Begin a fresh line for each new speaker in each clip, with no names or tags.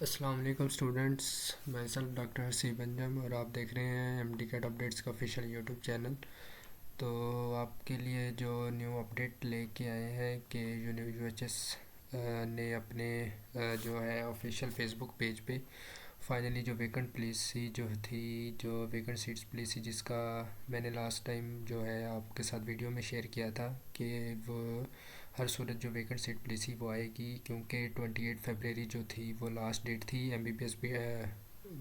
अस्सलाम वालेकुम स्टूडेंट्स। मैं सेल्फ डॉक्टर हसीब अंजम और आप देख रहे हैं एमडी कैट अपडेट्स का ऑफिशियल यूट्यूब चैनल। तो आपके लिए जो न्यू अपडेट लेके आए हैं कि यूएचएस ने अपने जो है ऑफिशियल फेसबुक पेज पे फाइनली जो वेकेंट पॉलिसी जो थी, जो वेकेंट सीट्स पॉलिसी जिसका मैंने लास्ट टाइम जो है आपके साथ वीडियो में शेयर किया था कि वो हर सूरत जो वेकेंट सीट पॉलिसी वो आएगी, क्योंकि 28 फरवरी जो थी वो लास्ट डेट थी एमबीबीएस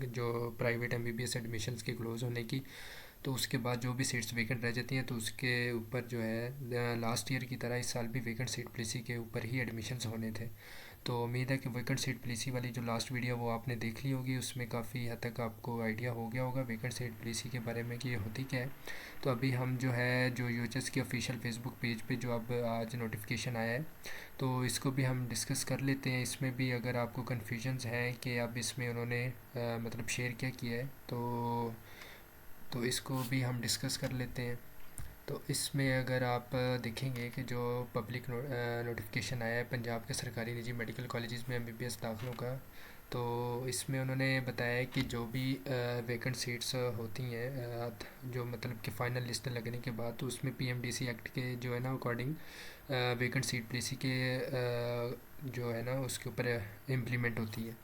जो प्राइवेट एमबीबीएस एडमिशन्स के क्लोज़ होने की। तो उसके बाद जो भी सीट्स वेकेंट रह जाती हैं तो उसके ऊपर जो है लास्ट ईयर की तरह इस साल भी वेकेंट सीट पॉलिसी के ऊपर ही एडमिशन्स होने थे। तो उम्मीद है कि वेकेंट सीट पॉलिसी वाली जो लास्ट वीडियो वो आपने देख ली होगी, उसमें काफ़ी हद तक आपको आइडिया हो गया होगा वेकेंट सीट पॉलिसी के बारे में कि ये होती क्या है। तो अभी हम जो है जो यूएचएस के ऑफिशियल फेसबुक पेज पे जो अब आज नोटिफिकेशन आया है तो इसको भी हम डिस्कस कर लेते हैं। इसमें भी अगर आपको कन्फ्यूजन्स हैं कि अब इसमें उन्होंने मतलब शेयर क्या किया है तो इसको भी हम डिस्कस कर लेते हैं। तो इसमें अगर आप देखेंगे कि जो पब्लिक नोटिफिकेशन आया है पंजाब के सरकारी निजी मेडिकल कॉलेजेस में एमबीबीएस दाखिलों का, तो इसमें उन्होंने बताया है कि जो भी वेकेंट सीट्स होती हैं जो मतलब कि फ़ाइनल लिस्ट लगने के बाद, तो उसमें पीएमडीसी एक्ट के जो है ना अकॉर्डिंग वेकेंट सीट पॉलिसी के जो है ना उसके ऊपर इम्प्लीमेंट होती है।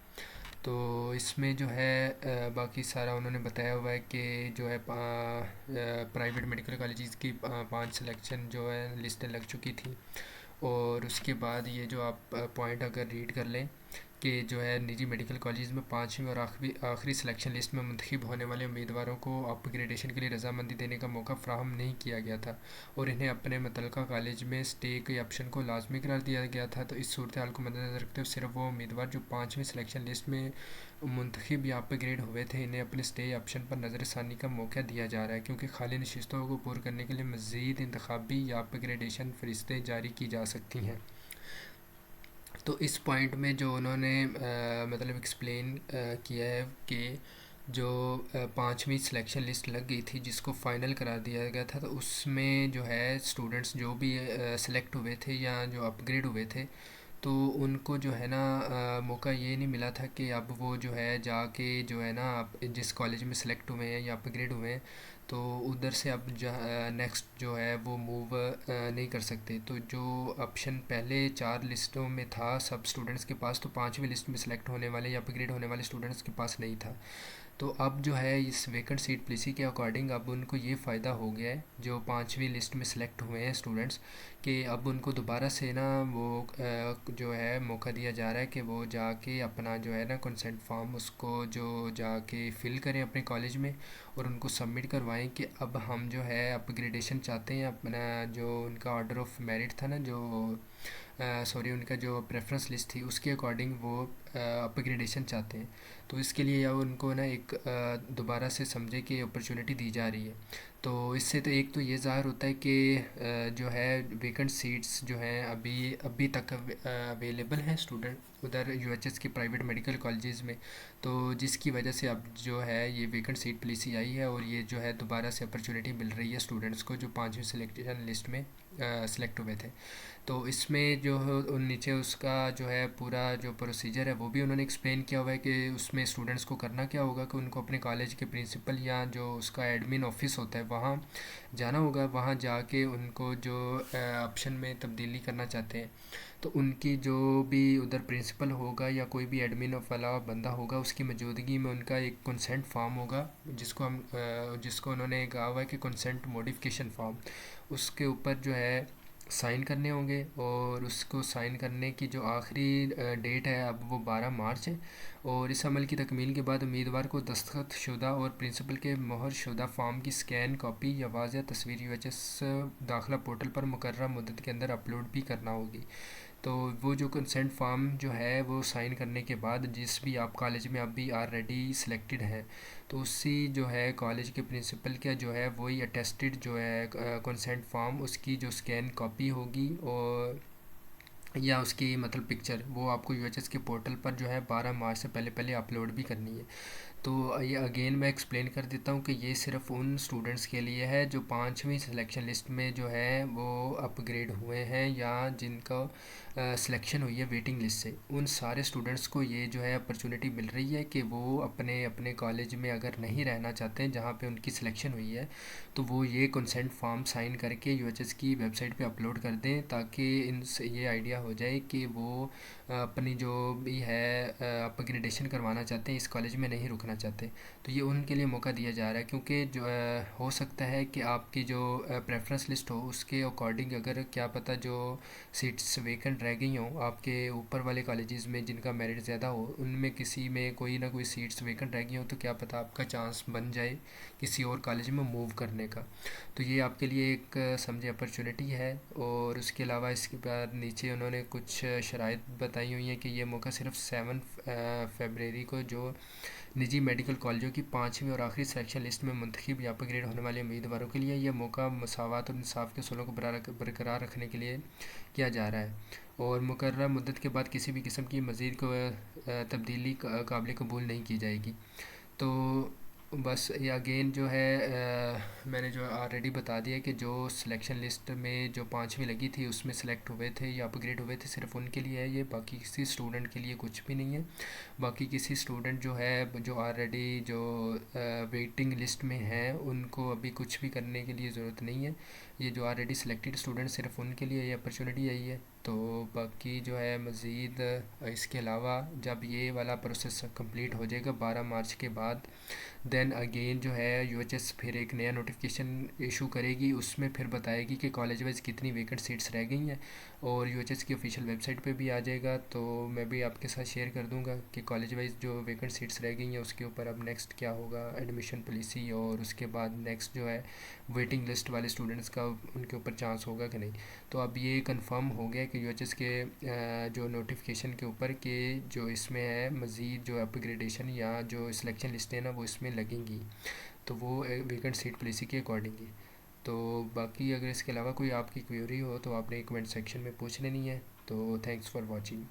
तो इसमें जो है बाकी सारा उन्होंने बताया हुआ है कि जो है प्राइवेट मेडिकल कॉलेजेस की 5 सिलेक्शन जो है लिस्टें लग चुकी थी। और उसके बाद ये जो आप पॉइंट अगर रीड कर लें कि जो है निजी मेडिकल कॉलेज में 5वीं और आखिरी आखिरी सिलेक्शन लिस्ट में मुंतखब होने वाले उम्मीदवारों को अपग्रेडेशन के लिए रजामंदी देने का मौका फ्राहम नहीं किया गया था और इन्हें अपने मुतलका कॉलेज में स्टे के ऑप्शन को लाजमी करार दिया गया था। तो इस सूरत हाल को मद्देनज़र रखते हुए सिर्फ वो उम्मीदवार जो 5वीं सिलेक्शन लिस्ट में मुंतखब या अपग्रेड हुए थे, इन्हें अपने स्टे ऑप्शन पर नज़रसानी का मौका दिया जा रहा है, क्योंकि खाली नशिस्तों को पूरा करने के लिए मज़ीद इंतखाबी या अपग्रेडेशन फरिश्तें जारी की जा सकती हैं। तो इस पॉइंट में जो उन्होंने मतलब एक्सप्लेन किया है कि जो 5वीं सिलेक्शन लिस्ट लग गई थी जिसको फ़ाइनल करार दिया गया था, तो उसमें जो है स्टूडेंट्स जो भी सेलेक्ट हुए थे या जो अपग्रेड हुए थे, तो उनको जो है ना मौका ये नहीं मिला था कि अब वो जो है जाके जो है ना आप जिस कॉलेज में सेलेक्ट हुए हैं या अपग्रेड हुए हैं तो उधर से अब नेक्स्ट जो है वो मूव नहीं कर सकते। तो जो ऑप्शन पहले 4 लिस्टों में था सब स्टूडेंट्स के पास, तो 5वीं लिस्ट में सेलेक्ट होने वाले या अपग्रेड होने वाले स्टूडेंट्स के पास नहीं था। तो अब जो है इस वेकेंट सीट पॉलिसी के अकॉर्डिंग अब उनको ये फ़ायदा हो गया है जो 5वीं लिस्ट में सेलेक्ट हुए हैं स्टूडेंट्स, कि अब उनको दोबारा से ना वो जो है मौका दिया जा रहा है कि वो जाके अपना जो है ना कंसेंट फॉर्म उसको जो जाके फ़िल करें अपने कॉलेज में और उनको सबमिट करवाएं कि अब हम जो है अपग्रेडेशन चाहते हैं। अपना जो उनका ऑर्डर ऑफ मेरिट था ना, जो सॉरी उनका जो प्रेफरेंस लिस्ट थी उसके अकॉर्डिंग वो अपग्रेडेशन चाहते हैं। तो इसके लिए या उनको ना एक दोबारा से समझे कि अपॉर्चुनिटी दी जा रही है। तो इससे तो एक तो ये ज़ाहिर होता है कि जो है वेकेंट सीट्स जो हैं अभी अभी तक अवेलेबल हैं स्टूडेंट उधर यूएचएस के प्राइवेट मेडिकल कॉलेजेस में। तो जिसकी वजह से अब जो है ये वेकेंट सीट पॉलिसी आई है और ये जो है दोबारा से अपॉर्चुनिटी मिल रही है स्टूडेंट्स को जो 5वीं सिलेक्शन लिस्ट में सेलेक्ट हुए थे। तो इसमें जो है नीचे उसका जो है पूरा जो प्रोसीजर है वो भी उन्होंने एक्सप्लेन किया हुआ है कि उसमें स्टूडेंट्स को करना क्या होगा कि उनको अपने कॉलेज के प्रिंसिपल या जो उसका एडमिन ऑफिस होता है वहाँ जाना होगा। वहाँ जाके उनको जो ऑप्शन में तब्दीली करना चाहते हैं तो उनकी जो भी उधर प्रिंसिपल होगा या कोई भी एडमिन वाला बंदा होगा उसकी मौजूदगी में उनका एक कंसेंट फॉर्म होगा जिसको उन्होंने कहा हुआ है कि कंसेंट मॉडिफिकेशन फॉर्म, उसके ऊपर जो है साइन करने होंगे। और उसको साइन करने की जो आखिरी डेट है अब वो 12 मार्च है। और इस अमल की तकमील के बाद उम्मीदवार को दस्तखत शुदा और प्रिंसिपल के मोहर शुदा फॉर्म की स्कैन कॉपी या वाज़ह तस्वीर यूएचएस दाखिला पोर्टल पर मुकर्रर मुद्दत के अंदर अपलोड भी करना होगी। तो वो जो कंसेंट फॉर्म जो है वो साइन करने के बाद जिस भी आप कॉलेज में अभी ऑलरेडी सिलेक्टेड हैं तो उसी जो है कॉलेज के प्रिंसिपल का जो है वही अटेस्टेड जो है कंसेंट फॉर्म उसकी जो स्कैन कॉपी होगी या उसकी मतलब पिक्चर वो आपको यूएचएस के पोर्टल पर जो है 12 मार्च से पहले पहले अपलोड भी करनी है। तो ये अगेन मैं एक्सप्लेन कर देता हूँ कि ये सिर्फ उन स्टूडेंट्स के लिए है जो 5वीं सिलेक्शन लिस्ट में जो है वो अपग्रेड हुए हैं या जिनका सिलेक्शन हुई है वेटिंग लिस्ट से। उन सारे स्टूडेंट्स को ये जो है अपॉर्चुनिटी मिल रही है कि वो अपने अपने कॉलेज में अगर नहीं रहना चाहते हैं जहाँ पे उनकी सिलेक्शन हुई है, तो वो ये कंसेंट फॉर्म साइन करके यूएचएस की वेबसाइट पे अपलोड कर दें, ताकि इनसे ये आइडिया हो जाए कि वो अपनी जो भी है अपग्रेडेशन करवाना चाहते हैं, इस कॉलेज में नहीं रुकना चाहते। तो ये उनके लिए मौका दिया जा रहा है, क्योंकि जो हो सकता है कि आपकी जो प्रेफरेंस लिस्ट हो उसके अकॉर्डिंग अगर क्या पता जो सीट्स वेकेंट रह गई हों आपके ऊपर वाले कॉलेजेस में जिनका मेरिट ज़्यादा हो, उनमें किसी में कोई ना कोई सीट्स वेकेंट रह गई हो, तो क्या पता आपका चांस बन जाए किसी और कॉलेज में मूव करने का। तो ये आपके लिए एक समझे अपॉर्चुनिटी है। और उसके अलावा इसके बाद नीचे उन्होंने कुछ शराइत बताई हुई हैं कि ये मौका सिर्फ 7 फरवरी को जो निजी मेडिकल कॉलेजों की 5वीं और आखिरी सिलेक्शन लिस्ट में मुंतखब या अपग्रेड होने वाले उम्मीदवारों के लिए यह मौका मसावत और इंसाफ के असूलों को बरकरार रखने के लिए किया जा रहा है, और मुकर्रर मुद्दत के बाद किसी भी किस्म की मज़ीद को तब्दीली काबिल कबूल नहीं की जाएगी। तो बस ये अगेन जो है मैंने जो ऑलरेडी बता दिया कि जो सिलेक्शन लिस्ट में जो 5वीं लगी थी उसमें सेलेक्ट हुए थे या अपग्रेड हुए थे, सिर्फ उनके लिए है ये, बाकी किसी स्टूडेंट के लिए कुछ भी नहीं है। बाकी किसी स्टूडेंट जो है जो ऑलरेडी जो वेटिंग लिस्ट में हैं उनको अभी कुछ भी करने के लिए ज़रूरत नहीं है। ये जो ऑलरेडी सिलेक्टेड स्टूडेंट सिर्फ उनके लिए ये अपॉर्चुनिटी आई है। तो बाकी जो है मज़ीद इसके अलावा जब ये वाला प्रोसेस कंप्लीट हो जाएगा 12 मार्च के बाद, देन अगेन जो है यूएचएस फिर एक नया नोटिफिकेशन इशू करेगी, उसमें फिर बताएगी कि कॉलेज वाइज कितनी वेकेंट सीट्स रह गई हैं, और यूएचएस की ऑफिशियल वेबसाइट पे भी आ जाएगा। तो मैं भी आपके साथ शेयर कर दूंगा कि कॉलेज वाइज जो वेकेंट सीट्स रह गई हैं उसके ऊपर अब नेक्स्ट क्या होगा, एडमिशन पॉलिसी, और उसके बाद नेक्स्ट जो है वेटिंग लिस्ट वाले स्टूडेंट्स का उनके ऊपर चांस होगा कि नहीं। तो अब ये कंफर्म हो गया कि यूएचएस के जो नोटिफिकेशन के ऊपर कि जो इसमें है मज़ीद जो अपग्रेडेशन या जो सिलेक्शन लिस्ट है ना वो इसमें लगेंगी, तो वो वेकेंट सीट पॉलिसी के अकॉर्डिंग ही। तो बाकी अगर इसके अलावा कोई आपकी क्वेरी हो तो आपने कमेंट सेक्शन में पूछ लेनी है। तो थैंक्स फॉर वॉचिंग।